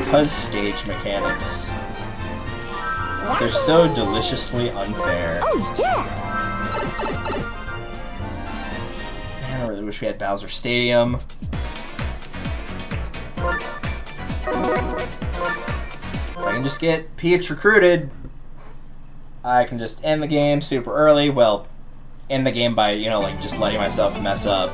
because stage mechanics. They're so deliciously unfair. Oh, yeah. Man, I really wish we had Bowser Stadium. If I can just get Peach recruited, I can just end the game super early. Well, end the game by, you know, like just letting myself mess up.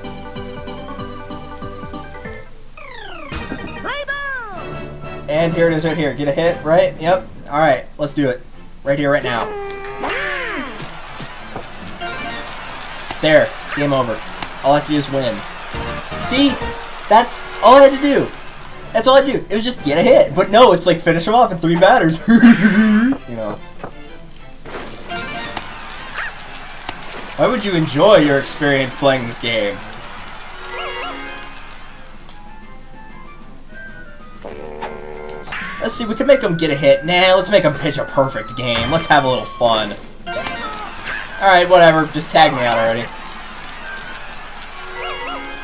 And here it is right here. Get a hit, right? Yep. Alright, let's do it. Right here, right now. There. Game over. All I have to do is win. See? That's all I had to do. That's all I do. It was just get a hit. But no, it's like finish them off in 3 batters. You know. Why would you enjoy your experience playing this game? Let's see, we can make them get a hit. Nah, let's make them pitch a perfect game. Let's have a little fun. Alright, whatever. Just tag me out already.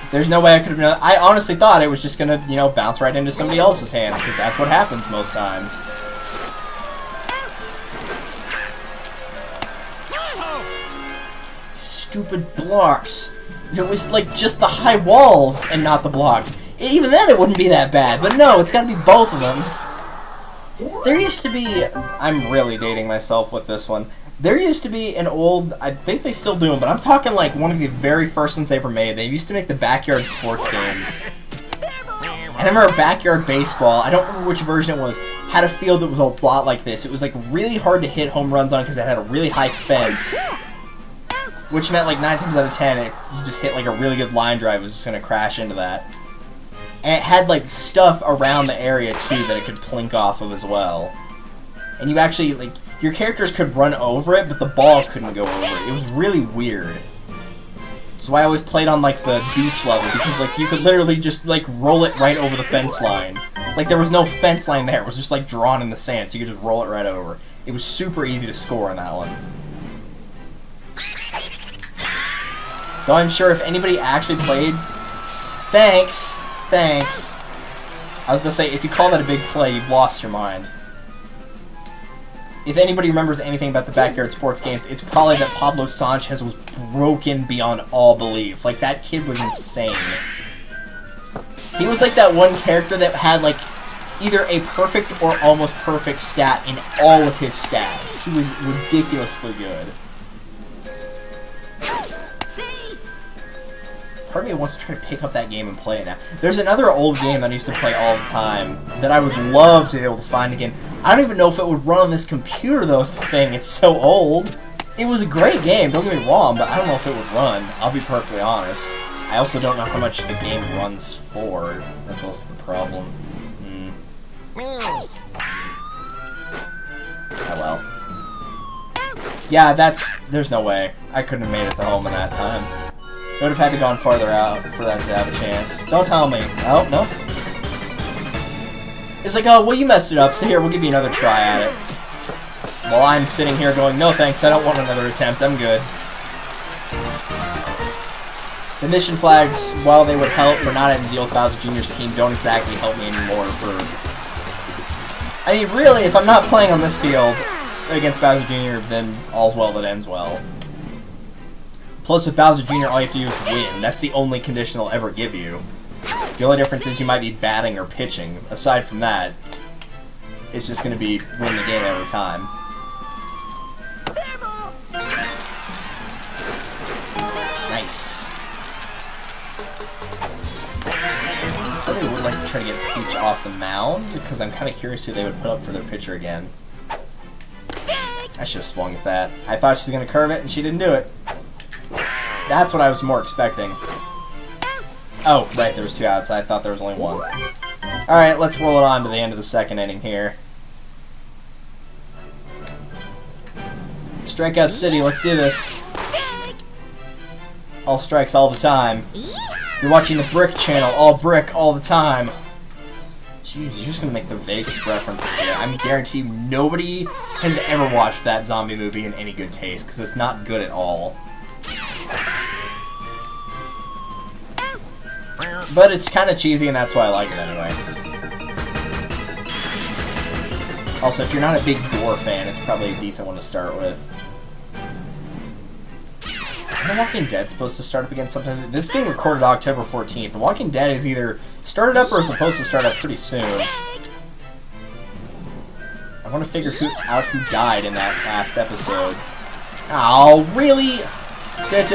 There's no way I could have known. I honestly thought it was just gonna, you know, bounce right into somebody else's hands, because that's what happens most times. Stupid blocks. If it was, like, just the high walls and not the blocks, even then it wouldn't be that bad. But no, it's gotta be both of them. There used to be... I'm really dating myself with this one. There used to be an old... I think they still do them, but I'm talking like one of the very first ones they ever made. They used to make the backyard sports games. And I remember Backyard Baseball, I don't remember which version it was, had a field that was a lot like this. It was like really hard to hit home runs on because it had a really high fence. Which meant like 9 times out of 10, if you just hit like a really good line drive, it was just going to crash into that. And it had like stuff around the area too that it could plink off of as well. And you actually, like, your characters could run over it, but the ball couldn't go over it. It was really weird. So I always played on like the beach level, because like you could literally just like roll it right over the fence line. Like there was no fence line there, it was just like drawn in the sand, so you could just roll it right over. It was super easy to score on that one. Though I'm sure if anybody actually played... Thanks! Thanks. I was gonna say, if you call that a big play, you've lost your mind. If anybody remembers anything about the backyard sports games, it's probably that Pablo Sanchez was broken beyond all belief. Like, that kid was insane. He was like that one character that had, like, either a perfect or almost perfect stat in all of his stats. He was ridiculously good. Part of me wants to try to pick up that game and play it now. There's another old game that I used to play all the time that I would love to be able to find again. I don't even know if it would run on this computer, though, is the thing. It's so old. It was a great game, don't get me wrong, but I don't know if it would run. I'll be perfectly honest. I also don't know how much the game runs for. That's also the problem. Oh well. Yeah, there's no way. I couldn't have made it to home in that time. I would have had to gone farther out for that to have a chance. Don't tell me. Oh, no. It's like, oh, well, you messed it up, so here, we'll give you another try at it. While I'm sitting here going, no thanks, I don't want another attempt, I'm good. The mission flags, while they would help for not having to deal with Bowser Jr.'s team, don't exactly help me anymore for... I mean, really, if I'm not playing on this field against Bowser Jr., then all's well that ends well. Plus, with Bowser Jr., all you have to do is win. That's the only condition they'll ever give you. The only difference is you might be batting or pitching. Aside from that, it's just going to be win the game every time. Nice. I probably would like to try to get Peach off the mound, because I'm kind of curious who they would put up for their pitcher again. I should have swung at that. I thought she was going to curve it, and she didn't do it. That's what I was more expecting. Oh, right, there was 2 outs. I thought there was only 1. Alright, let's roll it on to the end of the second inning here. Strikeout City, let's do this. All strikes all the time. You're watching the Brick channel, all brick all the time. Jeez, you're just gonna make the Vegas references today. I guarantee you nobody has ever watched that zombie movie in any good taste, because it's not good at all. But it's kind of cheesy, and that's why I like it anyway. Also, if you're not a big gore fan, it's probably a decent one to start with. Isn't The Walking Dead supposed to start up again sometime? This is being recorded October 14th. The Walking Dead is either started up or supposed to start up pretty soon. I want to figure out who died in that last episode. Oh, really? I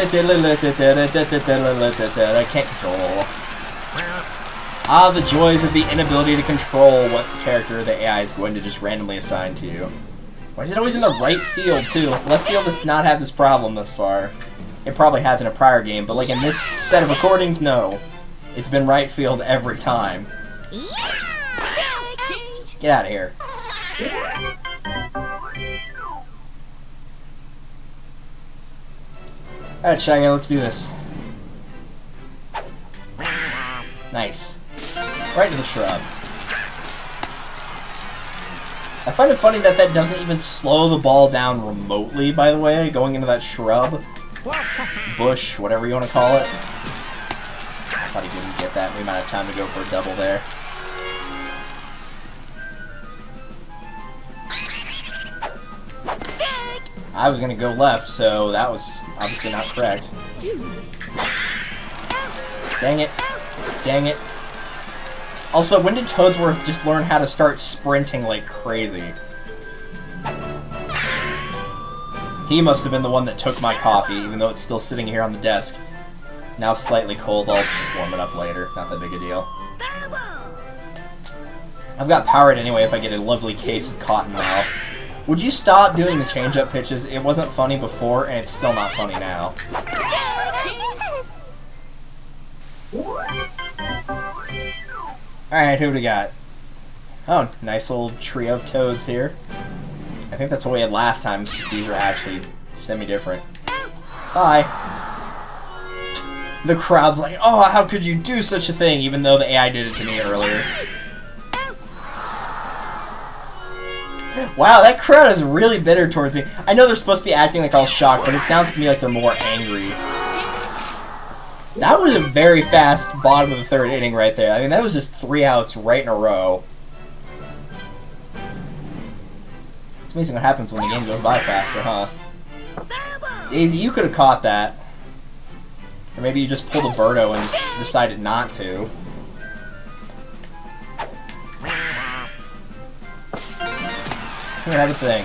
can't control. Ah, the joys of the inability to control what character the AI is going to just randomly assign to you. Why is it always in the right field, too? Like, left field does not have this problem thus far. It probably has in a prior game, but like in this set of recordings, no. It's been right field every time. Get out of here. Alright, Shaggy, let's do this. Nice. Right into the shrub. I find it funny that that doesn't even slow the ball down remotely, by the way, going into that shrub. Bush, whatever you want to call it. I thought he wouldn't get that. We might have time to go for a double there. I was going to go left, so that was obviously not correct. Dang it. Dang it. Also, when did Toadsworth just learn how to start sprinting like crazy? He must have been the one that took my coffee, even though it's still sitting here on the desk. Now slightly cold, I'll just warm it up later. Not that big a deal. I've got powered anyway if I get a lovely case of cotton mouth. Would you stop doing the change-up pitches? It wasn't funny before, and it's still not funny now. Alright, who do we got? Oh, nice little trio of toads here. I think that's what we had last time, these are actually semi-different. Bye! The crowd's like, oh, how could you do such a thing, even though the AI did it to me earlier. Wow, that crowd is really bitter towards me. I know they're supposed to be acting like all shocked, but it sounds to me like they're more angry. That was a very fast bottom of the third inning right there. I mean, that was just 3 outs right in a row. It's amazing what happens when the game goes by faster, huh? Daisy, you could have caught that. Or maybe you just pulled a Birdo and just decided not to. Here, have a thing.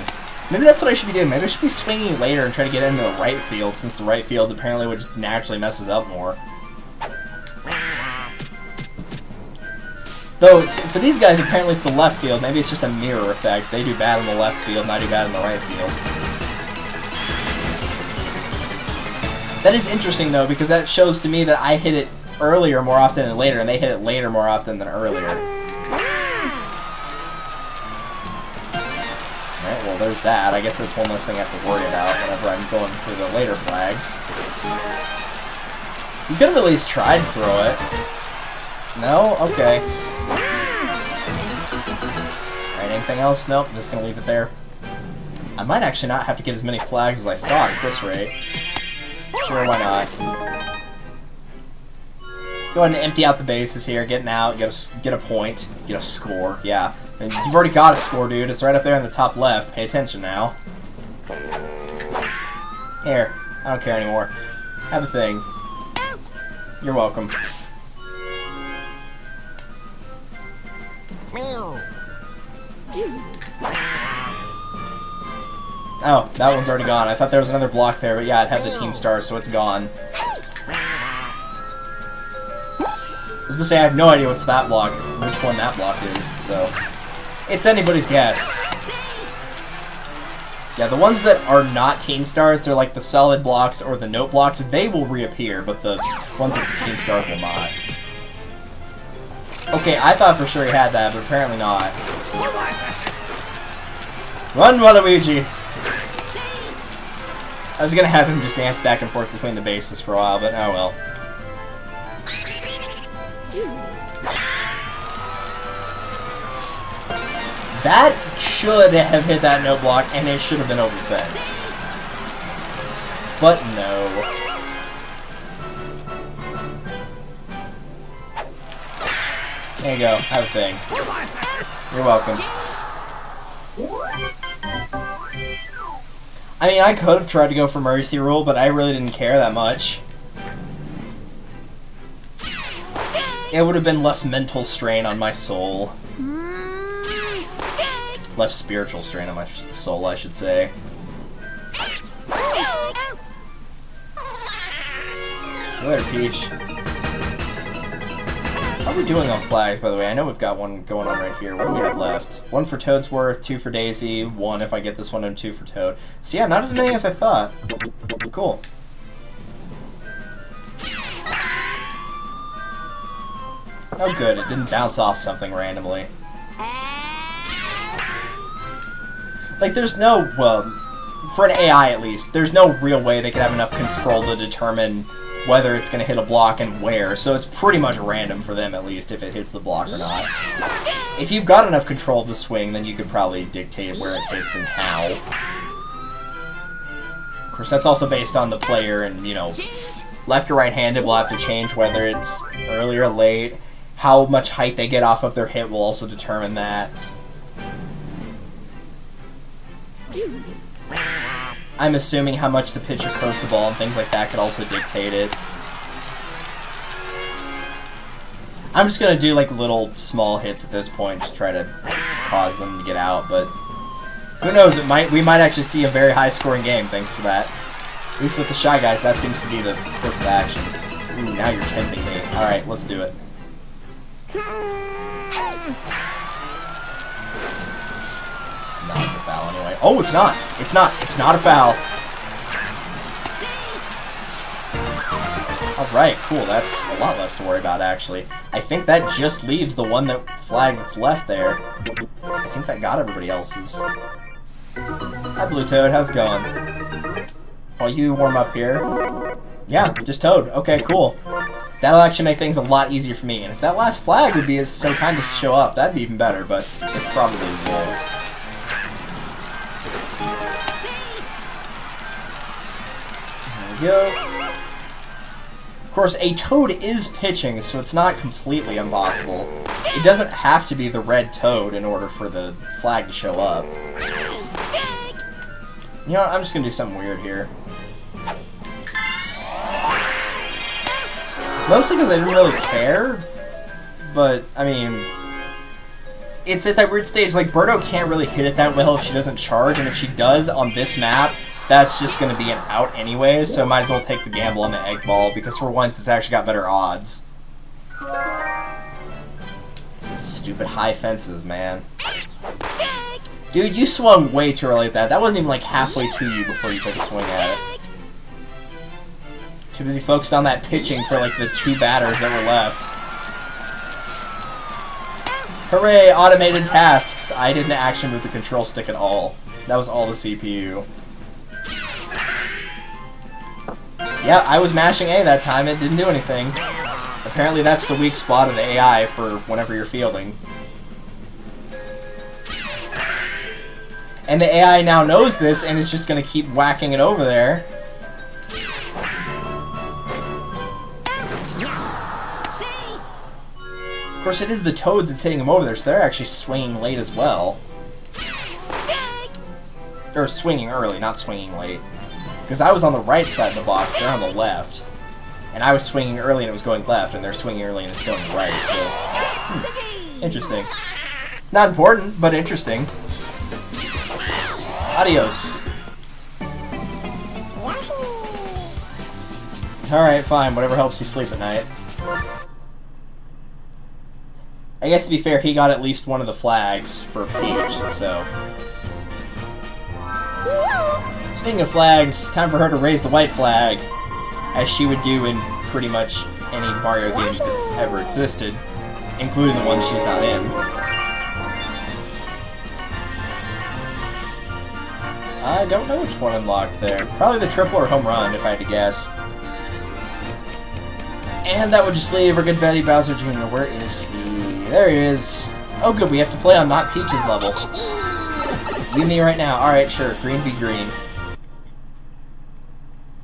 Maybe that's what I should be doing. Maybe I should be swinging later and try to get into the right field, since the right field apparently would just naturally messes up more. Though, for these guys, apparently it's the left field. Maybe it's just a mirror effect. They do bad in the left field, and I do bad in the right field. That is interesting, though, because that shows to me that I hit it earlier more often than later, and they hit it later more often than earlier. Alright, well, there's that. I guess that's one less thing I have to worry about whenever I'm going for the later flags. You could have at least tried to throw it. No? Okay. Alright, anything else? Nope, I'm just gonna leave it there. I might actually not have to get as many flags as I thought at this rate. Sure, why not? Let's go ahead and empty out the bases here, getting out, get a point, get a score, yeah. And you've already got a score, dude. It's right up there in the top left. Pay attention now. Here, I don't care anymore. Have a thing. You're welcome. Oh, that one's already gone. I thought there was another block there, but yeah, it had the team star, so it's gone. I was gonna say, I have no idea what's that block, which one that block is, so... It's anybody's guess. Yeah, the ones that are not team stars, they're like the solid blocks or the note blocks, they will reappear, but the ones with the team stars will not. Okay, I thought for sure he had that, but apparently not. Run, Waluigi! I was gonna have him just dance back and forth between the bases for a while, but oh well. That should have hit that note block, and it should have been over the fence. But no. There you go, have a thing. You're welcome. I mean, I could have tried to go for Mercy Rule, but I really didn't care that much. It would have been less mental strain on my soul. Less spiritual strain on my soul, I should say. See you later, Peach. How are we doing on flags, by the way? I know we've got one going on right here. What do we have left? 1 for Toadsworth, 2 for Daisy, 1 if I get this one, and 2 for Toad. So yeah, not as many as I thought. Cool. Oh good, it didn't bounce off something randomly. Like, there's no, well, for an AI at least, there's no real way they could have enough control to determine whether it's going to hit a block and where, so it's pretty much random for them at least if it hits the block or not. If you've got enough control of the swing, then you could probably dictate where it hits and how. Of course, that's also based on the player, and, you know, left or right-handed will have to change whether it's early or late. How much height they get off of their hit will also determine that. I'm assuming how much the pitcher curves the ball and things like that could also dictate it. I'm just gonna do like little small hits at this point, just try to cause them to get out, but who knows, we might actually see a very high scoring game thanks to that. At least with the Shy Guys, that seems to be the course of action. Ooh, now you're tempting me. Alright, let's do it. No, it's a foul anyway. Oh, it's not! It's not! It's not a foul! Alright, cool. That's a lot less to worry about, actually. I think that just leaves the one flag that's left there. I think that got everybody else's. Hi, Blue Toad. How's it going? While you warm up here. Yeah, just Toad. Okay, cool. That'll actually make things a lot easier for me. And if that last flag would be so kind to show up, that'd be even better, but it probably won't. There we go. Of course, a Toad is pitching, so it's not completely impossible. It doesn't have to be the red Toad in order for the flag to show up. You know what, I'm just gonna do something weird here. Mostly because I didn't really care, but, I mean, it's at that weird stage, like, Birdo can't really hit it that well if she doesn't charge, and if she does on this map, that's just going to be an out anyway, so I might as well take the gamble on the egg ball, because for once it's actually got better odds. Some stupid high fences, man. Dude, you swung way too early at that. That wasn't even like halfway to you before you took a swing at it. Too busy focused on that pitching for like the 2 batters that were left. Hooray, automated tasks! I didn't actually move the control stick at all. That was all the CPU. Yeah, I was mashing A that time, it didn't do anything. Apparently that's the weak spot of the AI for whenever you're fielding. And the AI now knows this and is just going to keep whacking it over there. Of course, it is the Toads that's hitting them over there, so they're actually swinging late as well. Or swinging early, not swinging late. Because I was on the right side of the box, they're on the left. And I was swinging early and it was going left, and they're swinging early and it's going right, so... Interesting. Not important, but interesting. Adios. Alright, fine, whatever helps you sleep at night. I guess to be fair, he got at least one of the flags for Peach, so... Speaking of flags, time for her to raise the white flag, as she would do in pretty much any Mario game that's ever existed, including the ones she's not in. I don't know which one unlocked there. Probably the triple or home run, if I had to guess. And that would just leave our good Betty Bowser Jr. Where is he? There he is. Oh good, we have to play on not Peach's level. You and me right now. Alright, sure. Green v green.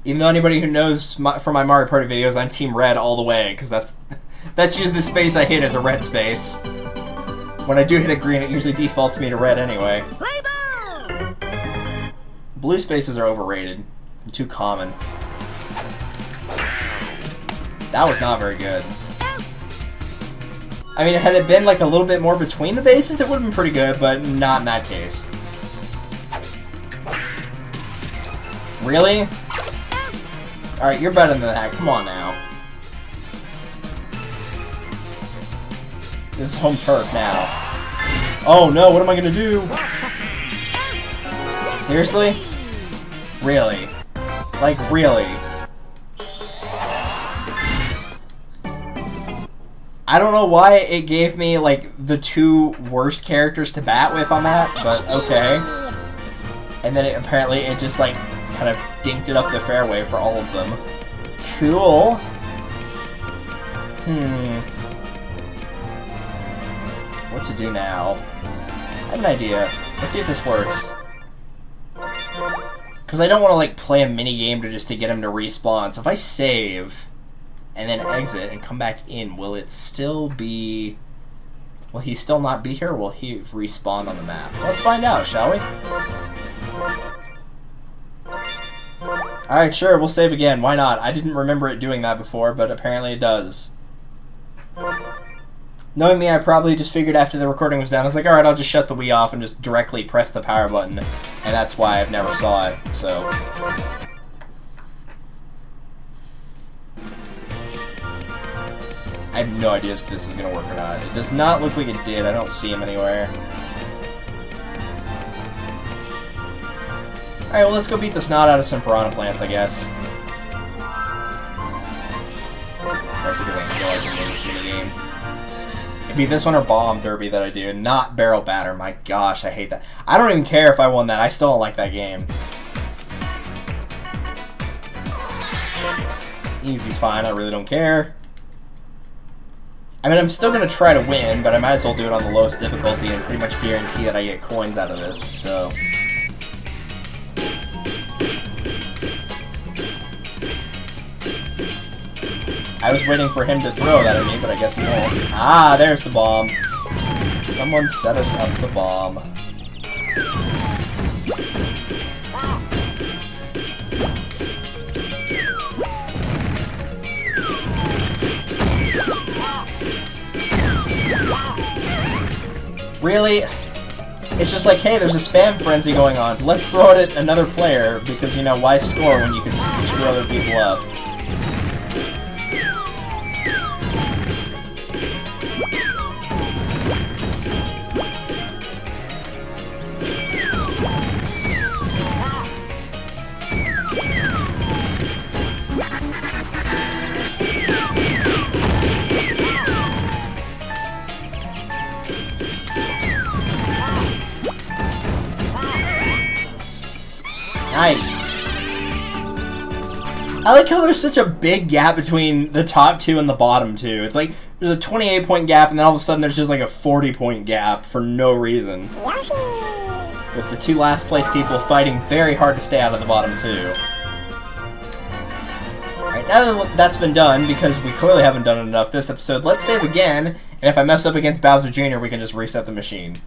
Even though anybody who knows from my Mario Party videos, I'm Team Red all the way, because that's usually the space I hit as a red space. When I do hit a green, it usually defaults me to red anyway. Blue spaces are overrated and too common. That was not very good. I mean, had it been like a little bit more between the bases, it would have been pretty good, but not in that case. Really? Alright, you're better than that. Come on now. This is home turf now. Oh no, what am I gonna do? Seriously? Really? Like, really? I don't know why it gave me, like, the two worst characters to bat with on that, but okay. And then apparently it just, like, kind of dinked it up the fairway for all of them. Cool. What to do now? I have an idea. Let's see if this works. Because I don't want to, like, play a mini-game just to get him to respawn. So if I save and then exit and come back in, will it still be... Will he still not be here, or will he respawn on the map? Let's find out, shall we? Alright, sure, we'll save again. Why not? I didn't remember it doing that before, but apparently it does. Knowing me, I probably just figured after the recording was done, I was like, alright, I'll just shut the Wii off and just directly press the power button. And that's why I've never saw it, so... I have no idea if this is going to work or not. It does not look like it did. I don't see him anywhere. Alright, well, let's go beat the snot out of some piranha plants, I guess. Mostly because I know I can win this minigame. It'd be this one or Bomb Derby that I do, not Barrel Batter. My gosh, I hate that. I don't even care if I won that. I still don't like that game. Easy's fine. I really don't care. I mean, I'm still going to try to win, but I might as well do it on the lowest difficulty and pretty much guarantee that I get coins out of this, so... I was waiting for him to throw that at me, but I guess he won't. Ah, there's the bomb. Someone set us up the bomb. Really? It's just like, hey, there's a spam frenzy going on. Let's throw it at another player, because, you know, why score when you can just screw other people up? Nice. I like how there's such a big gap between the top two and the bottom two. It's like there's a 28-point gap, and then all of a sudden there's just like a 40-point gap for no reason. With the two last place people fighting very hard to stay out of the bottom two. Alright, now that that's been done, because we clearly haven't done it enough this episode, let's save again, and if I mess up against Bowser Jr., we can just reset the machine.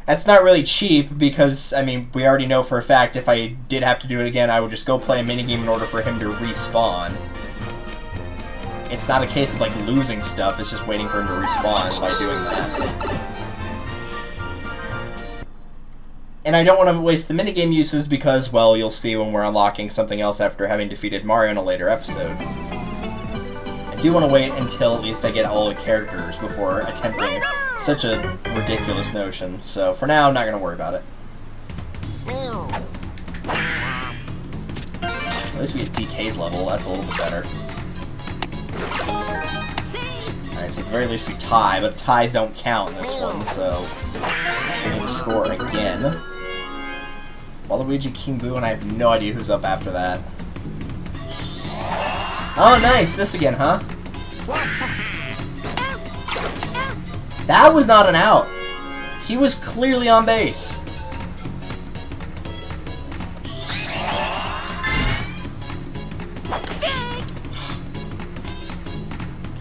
That's not really cheap because, I mean, we already know for a fact if I did have to do it again, I would just go play a minigame in order for him to respawn. It's not a case of, like, losing stuff, it's just waiting for him to respawn by doing that. And I don't want to waste the minigame uses because, well, you'll see when we're unlocking something else after having defeated Mario in a later episode. I do want to wait until at least I get all the characters before attempting such a ridiculous notion. So for now, I'm not going to worry about it. At least we get DK's level. That's a little bit better. Alright, so at the very least we tie, but ties don't count in this one, so we need to score again. Waluigi, King Boo, and I have no idea who's up after that. Oh, nice! This again, huh? That was not an out. He was clearly on base.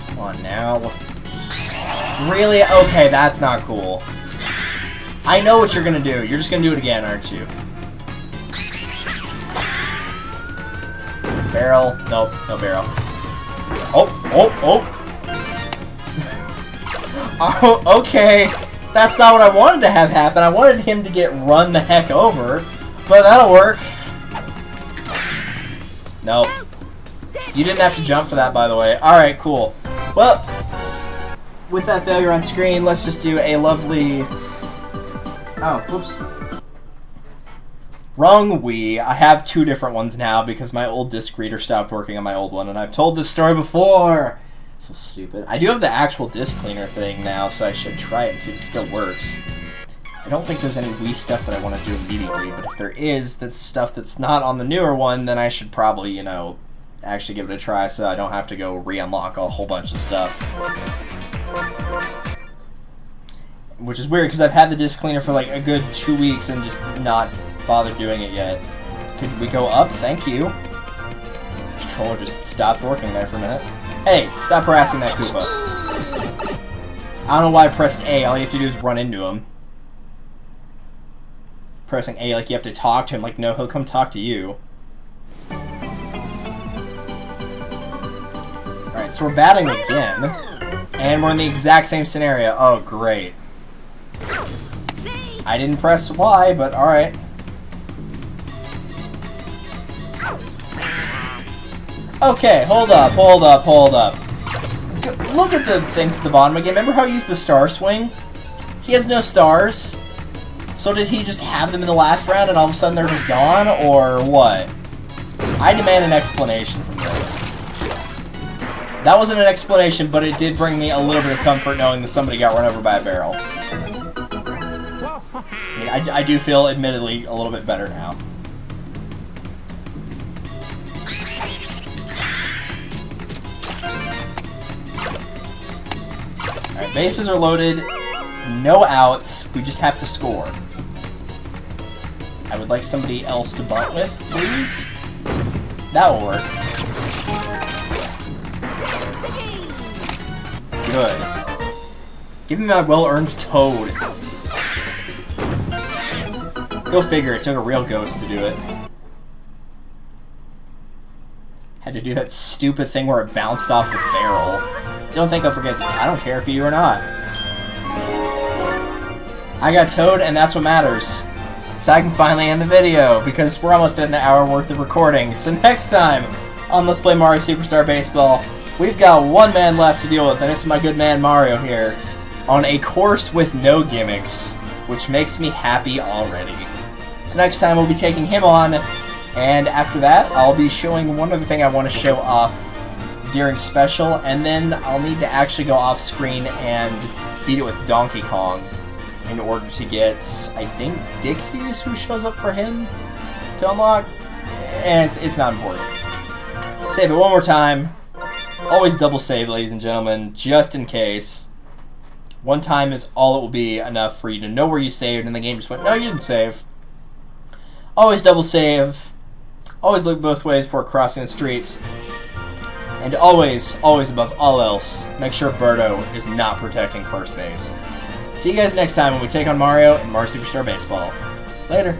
Come on now. Really? Okay, that's not cool. I know what you're gonna do. You're just gonna do it again, aren't you? Barrel. Nope, no barrel. Oh, oh, oh. Oh, okay. That's not what I wanted to have happen. I wanted him to get run the heck over. But that'll work. Nope. You didn't have to jump for that, by the way. Alright, cool. Well, with that failure on screen, let's just do a lovely... Oh, whoops. Wrong Wii. I have two different ones now because my old disc reader stopped working on my old one, and I've told this story before. So stupid. I do have the actual disc cleaner thing now, so I should try it and see if it still works. I don't think there's any Wii stuff that I want to do immediately, but if there is, that's stuff that's not on the newer one, then I should probably, you know, actually give it a try so I don't have to go re-unlock a whole bunch of stuff. Which is weird, because I've had the disc cleaner for like a good 2 weeks and just not bothered doing it yet. Could we go up? Thank you. The controller just stopped working there for a minute. Hey, stop harassing that Koopa. I don't know why I pressed A. All you have to do is run into him. Pressing A like you have to talk to him. Like, no, he'll come talk to you. Alright, so we're batting again. And we're in the exact same scenario. Oh, great. I didn't press Y, but alright. Okay, hold up, hold up, hold up. Look at the things at the bottom again. Remember how he used the star swing? He has no stars. So did he just have them in the last round and all of a sudden they're just gone, or what? I demand an explanation from this. That wasn't an explanation, but it did bring me a little bit of comfort knowing that somebody got run over by a barrel. I mean, I do feel, admittedly, a little bit better now. Alright, bases are loaded. No outs. We just have to score. I would like somebody else to bunt with, please. That will work. Good. Give me my well-earned toad. Go figure, it took a real ghost to do it. Had to do that stupid thing where it bounced off the barrel. Don't think I'll forget this. I don't care if you do or not. I got Toad, and that's what matters. So I can finally end the video, because we're almost at an hour worth of recording. So next time on Let's Play Mario Superstar Baseball, we've got one man left to deal with, and it's my good man Mario here, on a course with no gimmicks, which makes me happy already. So next time we'll be taking him on, and after that I'll be showing one other thing I want to show off during special, and then I'll need to actually go off screen and beat it with Donkey Kong in order to get, I think, Dixie is who shows up for him to unlock, and it's not important. Save it one more time. Always double save, ladies and gentlemen, just in case. One time is all it will be enough for you to know where you saved, and the game just went, no, you didn't save. Always double save. Always look both ways before crossing the street. And always, always above all else, make sure Birdo is not protecting first base. See you guys next time when we take on Mario in Mario Superstar Baseball. Later.